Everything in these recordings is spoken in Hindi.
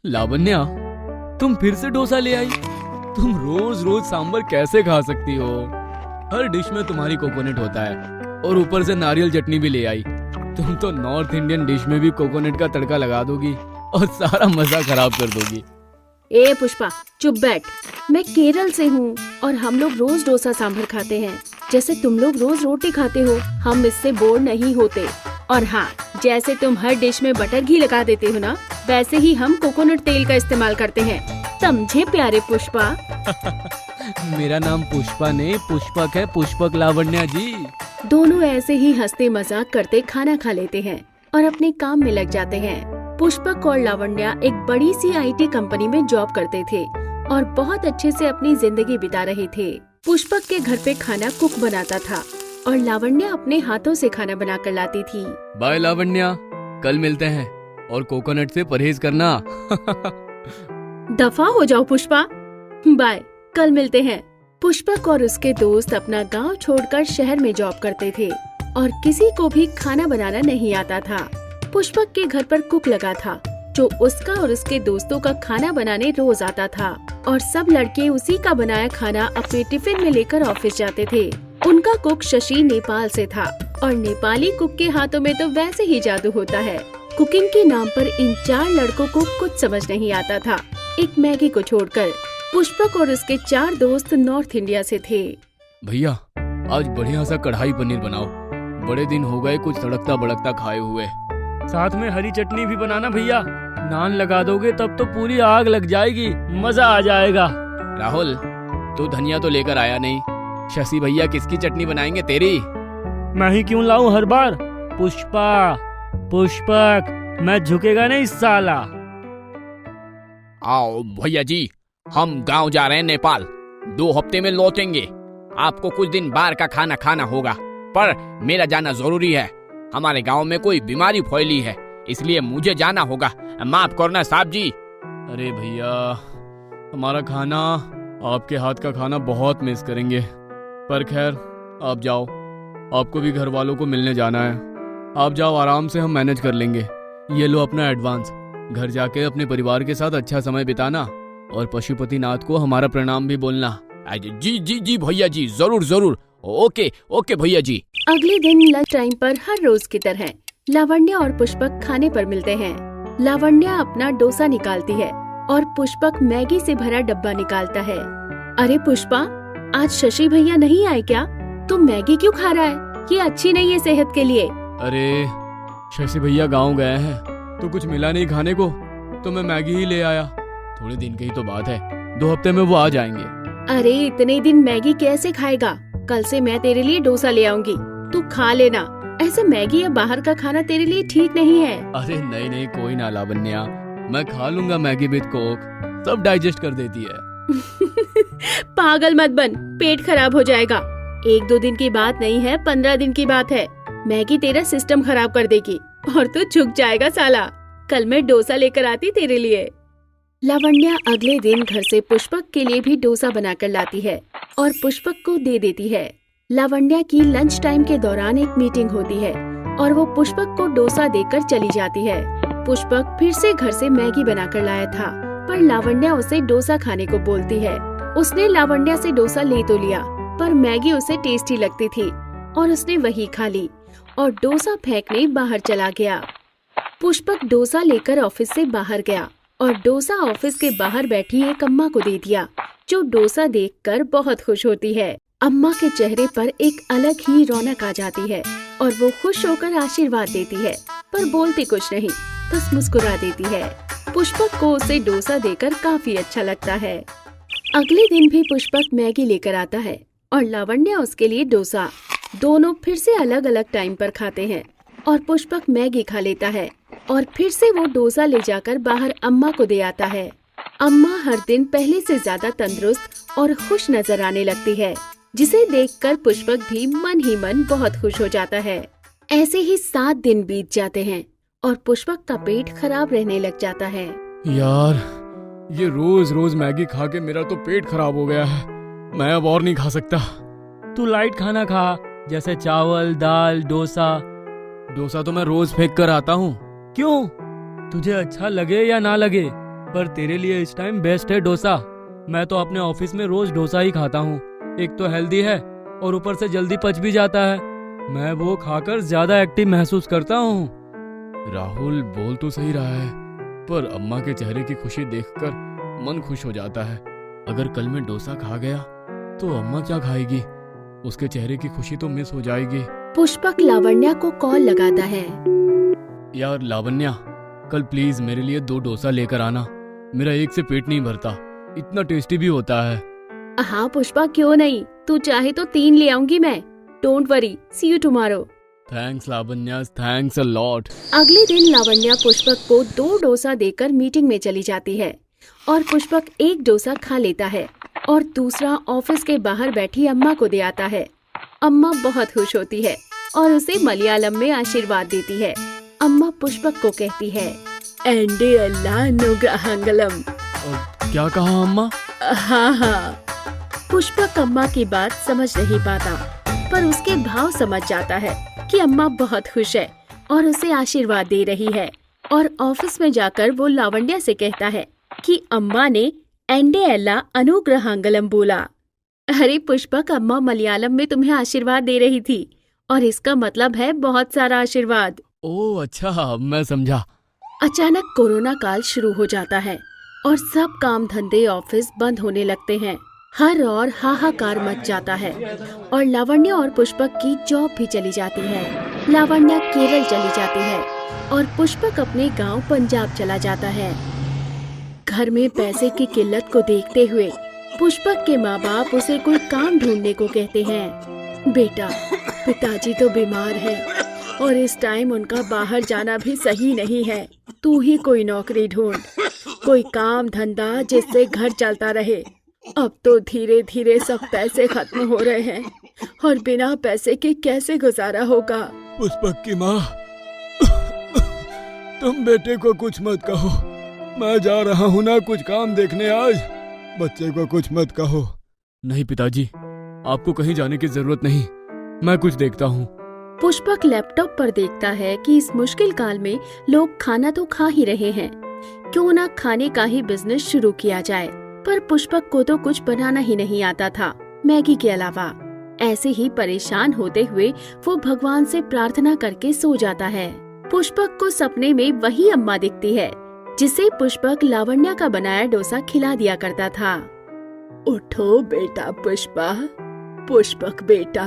लावण्या, तुम फिर से डोसा ले आई। तुम रोज रोज सांभर कैसे खा सकती हो? हर डिश में तुम्हारी कोकोनट होता है और ऊपर से नारियल चटनी भी ले आई। तुम तो नॉर्थ इंडियन डिश में भी कोकोनट का तड़का लगा दोगी और सारा मजा खराब कर दोगी। ए पुष्पा, चुप बैठ। मैं केरल से हूँ और हम लोग रोज डोसा सांभर खाते हैं, जैसे तुम लोग रोज रोटी खाते हो। हम इससे बोर नहीं होते। और हाँ, जैसे तुम हर डिश में बटर घी लगा देते हो ना, वैसे ही हम कोकोनट तेल का इस्तेमाल करते हैं। समझे प्यारे पुष्पा? मेरा नाम पुष्पा नहीं, पुष्पक है। पुष्पक लावण्या जी। दोनों ऐसे ही हंसते मजाक करते खाना खा लेते हैं और अपने काम में लग जाते हैं। पुष्पक और लावण्या एक बड़ी सी IT कंपनी में जॉब करते थे और बहुत अच्छे से अपनी जिंदगी बिता रहे थे। पुष्पक के घर पे खाना कुक बनाता था और लावण्या अपने हाथों से खाना बनाकर लाती थी। बाय लावण्या, कल मिलते हैं और कोकोनट से परहेज करना। दफा हो जाओ पुष्पा। बाय, कल मिलते हैं। पुष्पक और उसके दोस्त अपना गांव छोड़कर शहर में जॉब करते थे और किसी को भी खाना बनाना नहीं आता था। पुष्पक के घर पर कुक लगा था जो उसका और उसके दोस्तों का खाना बनाने रोज आता था और सब लड़के उसी का बनाया खाना अपने टिफिन में लेकर ऑफिस जाते थे। उनका कुक शशि नेपाल से था और नेपाली कुक के हाथों में तो वैसे ही जादू होता है। कुकिंग के नाम पर इन 4 लड़कों को कुछ समझ नहीं आता था, एक मैगी को छोड़कर। पुष्पक और उसके 4 दोस्त नॉर्थ इंडिया से थे। भैया, आज बढ़िया सा कढ़ाई पनीर बनाओ। बड़े दिन हो गए कुछ तड़कता भड़कता खाए हुए। साथ में हरी चटनी भी बनाना भैया। नान लगा दोगे तब तो पूरी आग लग जाएगी, मजा आ जाएगा। राहुल, तू धनिया तो लेकर आया नहीं। शशि भैया किसकी चटनी बनाएंगे, तेरी? मैं ही क्यों लाऊं हर बार? पुष्पा, पुष्पक, मैं झुकेगा नहीं साला। आओ भैया जी, हम गांव जा रहे हैं नेपाल। 2 हफ्ते में लौटेंगे। आपको कुछ दिन बाहर का खाना खाना होगा, पर मेरा जाना जरूरी है। हमारे गांव में कोई बीमारी फैली है, इसलिए मुझे जाना होगा। माफ करना साहब जी। अरे भैया, हमारा खाना, आपके हाथ का खाना बहुत मिस करेंगे। पर खैर, आप जाओ, आपको भी घर वालों को मिलने जाना है। आप जाओ, आराम से हम मैनेज कर लेंगे। ये लो अपना एडवांस। घर जाके अपने परिवार के साथ अच्छा समय बिताना और पशुपतिनाथ को हमारा प्रणाम भी बोलना। जी जी जी भैया जी, जरूर जरूर। ओके ओके भैया जी। अगले दिन लंच टाइम पर हर रोज की तरह लावण्या और पुष्पक खाने पर मिलते हैं। लावण्या अपना डोसा निकालती है और पुष्पक मैगी से भरा डब्बा निकालता है। अरे पुष्पा, आज शशि भैया नहीं आए क्या? तुम मैगी क्यों खा रहा है? ये अच्छी नहीं है सेहत के लिए। अरे शशि भैया गांव गए हैं तो कुछ मिला नहीं खाने को, तो मैं मैगी ही ले आया। थोड़े दिन की ही तो बात है, 2 हफ्ते में वो आ जाएंगे। अरे इतने दिन मैगी कैसे खाएगा? कल से मैं तेरे लिए डोसा ले आऊंगी, तू खा लेना। ऐसे मैगी या बाहर का खाना तेरे लिए ठीक नहीं है। अरे नहीं नहीं, कोई ना लावण्या, मैं खा लूंगा मैगी विद कोक, सब डाइजेस्ट कर देती है। पागल मत बन, पेट खराब हो जाएगा। 1-2 दिन की बात नहीं है, 15 दिन की बात है। मैगी तेरा सिस्टम खराब कर देगी और तू झुक जाएगा साला। कल मैं डोसा लेकर आती तेरे लिए। लावण्या अगले दिन घर से पुष्पक के लिए भी डोसा बनाकर लाती है और पुष्पक को दे देती है। लावण्या की लंच टाइम के दौरान एक मीटिंग होती है और वो पुष्पक को डोसा देकर चली जाती है। पुष्पक फिर से घर से मैगी बनाकर लाया था, पर लावण्या उसे डोसा खाने को बोलती है। उसने लावण्या से डोसा ले तो लिया, पर मैगी उसे टेस्टी लगती थी और उसने वही खा ली और डोसा फेंकने बाहर चला गया। पुष्पक डोसा लेकर ऑफिस से बाहर गया और डोसा ऑफिस के बाहर बैठी एक अम्मा को दे दिया, जो डोसा देखकर बहुत खुश होती है। अम्मा के चेहरे पर एक अलग ही रौनक आ जाती है और वो खुश होकर आशीर्वाद देती है, पर बोलती कुछ नहीं, बस मुस्कुरा देती है। पुष्पक को उसे डोसा देकर काफी अच्छा लगता है। अगले दिन भी पुष्पक मैगी लेकर आता है और लावण्या उसके लिए डोसा। दोनों फिर से अलग अलग टाइम पर खाते हैं और पुष्पक मैगी खा लेता है और फिर से वो डोसा ले जाकर बाहर अम्मा को दे आता है। अम्मा हर दिन पहले से ज्यादा तंदुरुस्त और खुश नजर आने लगती है, जिसे देखकर पुष्पक भी मन ही मन बहुत खुश हो जाता है। ऐसे ही 7 दिन बीत जाते हैं और पुष्पक का पेट खराब रहने लग जाता है। यार, ये रोज रोज मैगी खा के मेरा तो पेट खराब हो गया है। मैं अब और नहीं खा सकता। तू लाइट खाना खा, जैसे चावल, दाल, डोसा। डोसा तो मैं रोज फेंक कर आता हूँ। क्यों? तुझे अच्छा लगे या ना लगे, पर तेरे लिए इस टाइम बेस्ट है डोसा। मैं तो अपने ऑफिस में रोज डोसा ही खाता हूँ। एक तो हेल्दी है और ऊपर से जल्दी पच भी जाता है। मैं वो खाकर ज्यादा एक्टिव महसूस करता हूँ। राहुल बोल तो सही रहा है, पर अम्मा के चेहरे की खुशी देखकर मन खुश हो जाता है। अगर कल मैं डोसा खा गया तो अम्मा क्या खाएगी? उसके चेहरे की खुशी तो मिस हो जाएगी। पुष्पक लावण्या को कॉल लगाता है। यार लावण्या, कल प्लीज मेरे लिए 2 डोसा लेकर आना। मेरा एक से पेट नहीं भरता, इतना टेस्टी भी होता है। हाँ पुष्पक, क्यों नहीं, तू चाहे तो 3 ले आऊंगी मैं। Don't worry, see you tomorrow. Thanks Lavanya, thanks a lot. अगले दिन लावण्या पुष्पक को 2 डोसा देकर मीटिंग में चली जाती है और पुष्पक 1 डोसा खा लेता है और दूसरा ऑफिस के बाहर बैठी अम्मा को दे आता है। अम्मा बहुत खुश होती है और उसे मलयालम में आशीर्वाद देती है। अम्मा पुष्पक को कहती है, एंडे अल्लाह अनुग्रहांगलम। क्या कहा अम्मा? हाँ। पुष्पक अम्मा की बात समझ नहीं पाता, पर उसके भाव समझ जाता है कि अम्मा बहुत खुश है और उसे आशीर्वाद दे रही है। और ऑफिस में जाकर वो लावण्या से कहता है कि अम्मा ने एंडे अल्लाह अनुग्रहांगलम बोला। अरे पुष्पक, अम्मा मलयालम में तुम्हें आशीर्वाद दे रही थी और इसका मतलब है बहुत सारा आशीर्वाद। ओह अच्छा, मैं समझा। अचानक कोरोना काल शुरू हो जाता है और सब काम धंधे ऑफिस बंद होने लगते हैं। हर और हाहाकार मच जाता है और लावण्या और पुष्पक की जॉब भी चली जाती है। लावण्या केरल चली जाती है और पुष्पक अपने गांव पंजाब चला जाता है। घर में पैसे की किल्लत को देखते हुए पुष्पक के माँ बाप उसे कोई काम ढूंढने को कहते हैं। बेटा, पिताजी तो बीमार हैं और इस टाइम उनका बाहर जाना भी सही नहीं है। तू ही कोई नौकरी ढूंढ, कोई काम धंधा जिससे घर चलता रहे। अब तो धीरे धीरे सब पैसे खत्म हो रहे हैं और बिना पैसे के कैसे गुजारा होगा। पुष्पक की माँ, तुम बेटे को कुछ मत कहो। मैं जा रहा हूँ ना कुछ काम देखने आज। बच्चे को कुछ मत कहो। नहीं पिताजी, आपको कहीं जाने की जरूरत नहीं, मैं कुछ देखता हूँ। पुष्पक लैपटॉप पर देखता है कि इस मुश्किल काल में लोग खाना तो खा ही रहे हैं, क्यों ना खाने का ही बिजनेस शुरू किया जाए। पर पुष्पक को तो कुछ बनाना ही नहीं आता था, मैगी के अलावा। ऐसे ही परेशान होते हुए वो भगवान से प्रार्थना करके सो जाता है। पुष्पक को सपने में वही अम्मा दिखती है जिसे पुष्पक लावण्या का बनाया डोसा खिला दिया करता था। उठो बेटा पुष्पा, पुष्पक बेटा,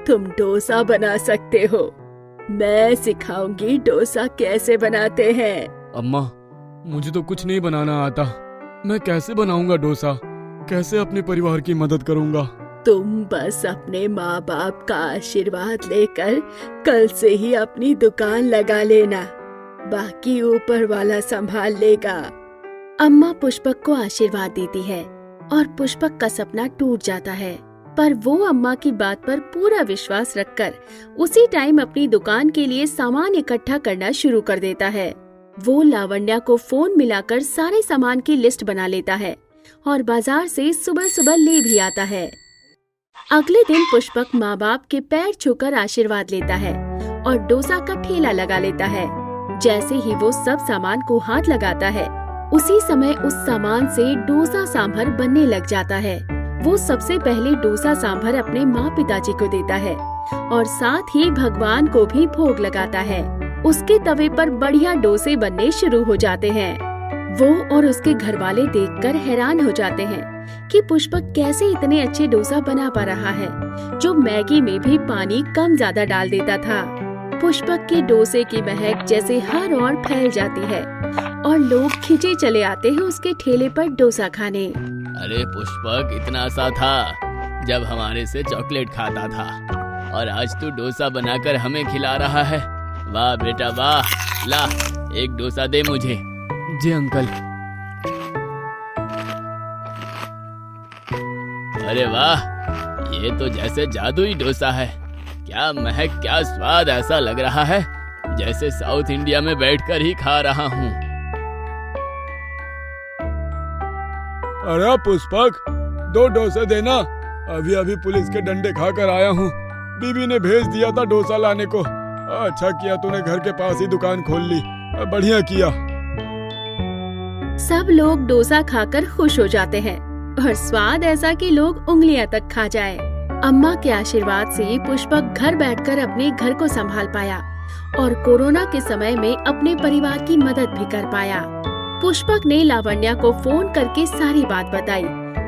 तुम डोसा बना सकते हो। मैं सिखाऊंगी डोसा कैसे बनाते हैं। अम्मा, मुझे तो कुछ नहीं बनाना आता। मैं कैसे बनाऊंगा डोसा? कैसे अपने परिवार की मदद करूंगा? तुम बस अपने माँ बाप का आशीर्वाद लेकर कल से ही अपनी दुकान लगा लेना, बाकी ऊपर वाला संभाल लेगा। अम्मा पुष्पक को आशीर्वाद देती है और पुष्पक का सपना टूट जाता है, पर वो अम्मा की बात पर पूरा विश्वास रखकर उसी टाइम अपनी दुकान के लिए सामान इकट्ठा करना शुरू कर देता है। वो लावण्या को फोन मिलाकर सारे सामान की लिस्ट बना लेता है और बाजार से सुबह सुबह ले भी आता है। अगले दिन पुष्पक माँ बाप के पैर छूकर आशीर्वाद लेता है और डोसा का ठेला लगा लेता है। जैसे ही वो सब सामान को हाथ लगाता है, उसी समय उस सामान से डोसा सांभर बनने लग जाता है। वो सबसे पहले डोसा सांभर अपने माँ पिताजी को देता है और साथ ही भगवान को भी भोग लगाता है। उसके तवे पर बढ़िया डोसे बनने शुरू हो जाते हैं। वो और उसके घर वाले देखकर हैरान हो जाते हैं कि पुष्पक कैसे इतने अच्छे डोसा बना पा रहा है, जो मैगी में भी पानी कम ज्यादा डाल देता था। पुष्पक के डोसे की महक जैसे हर ओर फैल जाती है और लोग खिंचे चले आते हैं उसके ठेले पर डोसा खाने। अरे पुष्पक, इतना सा था जब हमारे से चॉकलेट खाता था और आज तू डोसा बनाकर हमें खिला रहा है। वाह बेटा वाह, ला एक डोसा दे मुझे। जी अंकल। अरे वाह, ये तो जैसे जादुई डोसा है। क्या महक, क्या स्वाद, ऐसा लग रहा है जैसे साउथ इंडिया में बैठकर ही खा रहा हूँ। अरे पुष्पक, 2 डोसे देना। अभी अभी पुलिस के डंडे खाकर आया हूँ। बीबी ने भेज दिया था डोसा लाने को। अच्छा किया तूने घर के पास ही दुकान खोल ली, बढ़िया किया। सब लोग डोसा खाकर खुश हो जाते हैं और स्वाद ऐसा कि लोग उंगलियां तक खा जाए। अम्मा के आशीर्वाद से पुष्पक घर बैठकर अपने घर को संभाल पाया और कोरोना के समय में अपने परिवार की मदद भी कर पाया। पुष्पक ने लावण्या को फोन करके सारी बात बताई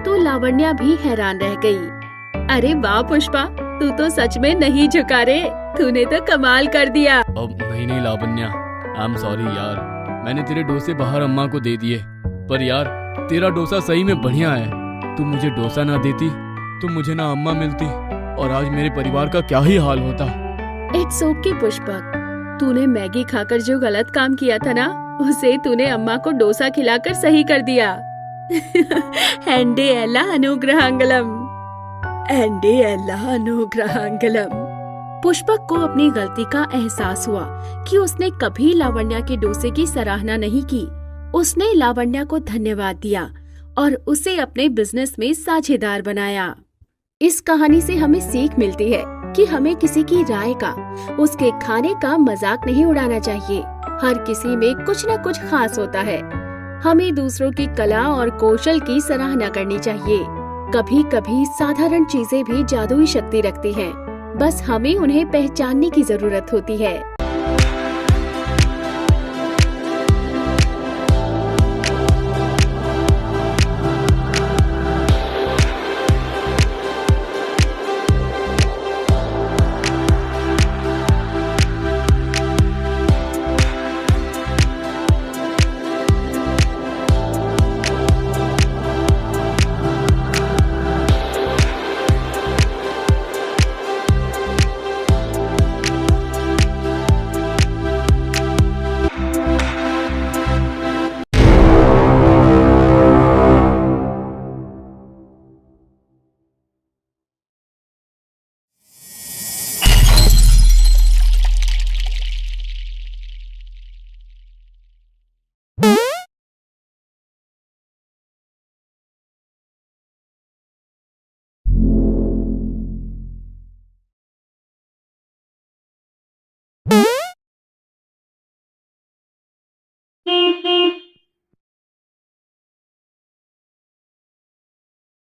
तो लावण्या भी हैरान रह गई। अरे वाह पुष्पा, तू तो सच में नहीं झुका रे, तूने तो कमाल कर दिया। अब नहीं लावण्या, आई एम सॉरी यार, मैंने तेरे डोसे बाहर अम्मा को दे दिए। पर यार तेरा डोसा सही में बढ़िया है। तू मुझे डोसा ना देती तो मुझे ना अम्मा मिलती और आज मेरे परिवार का क्या ही हाल होता। इट्स ओके पुष्पक, तूने मैगी खाकर जो गलत काम किया था ना, उसे तूने अम्मा को डोसा खिलाकर सही कर दिया। एंडे एला अनुग्रहांगलम, एंडे एला अनुग्रहांगलम। पुष्पक को अपनी गलती का एहसास हुआ कि उसने कभी लावण्या के डोसे की सराहना नहीं की। उसने लावण्या को धन्यवाद दिया और उसे अपने बिजनेस में साझेदार बनाया। इस कहानी से हमें सीख मिलती है कि हमें किसी की राय का, उसके खाने का मजाक नहीं उड़ाना चाहिए। हर किसी में कुछ न कुछ खास होता है। हमें दूसरों की कला और कौशल की सराहना करनी चाहिए। कभी कभी साधारण चीजें भी जादुई शक्ति रखती हैं। बस हमें उन्हें पहचानने की जरूरत होती है।